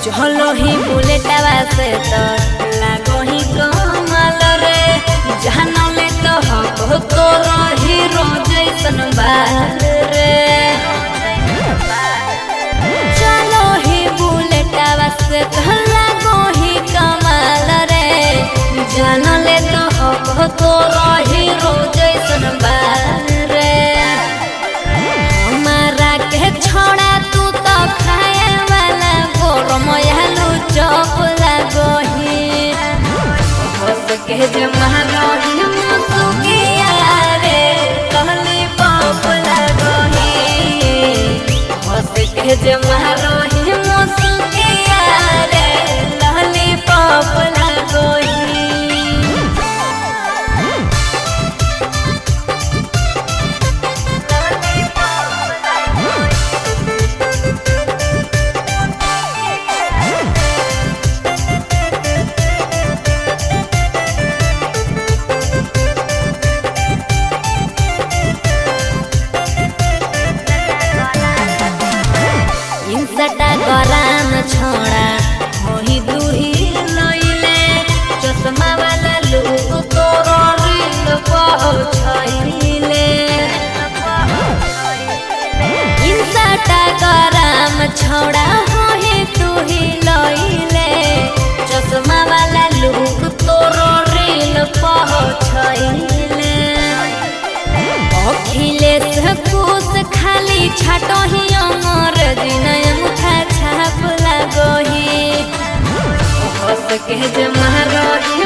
चलो ही बुलेटवा से तो लागो ही कमाल रे जहां ले तो हो तो रही रोज ऐसन बाल रे। चलो ही बुलेटवा से तो लागो ही कमाल रे जहां ले तो हो तो रही रोज ऐसन बाल रे। हमारा के छोड़ा तू तो खाए वाला गोरमयालू चौप लागोही बस के जमारोही मुसुकिया रे कहली पाप लागोही बस के जमारोही मुसुकिया रे कहली पाप लागोही। इंसटा गराम छोड़ा होही दुही लइले चश्मा वाला लोग तोरो रील पहुंचइले। इंसटा गराम छोड़ा होही दुही लइले चश्मा वाला लोग तोरो रील पहुंचइले। अखिलेश खुश खाली छाटो ही अमर दिन मुठा छाप लागोही बस के जमारोही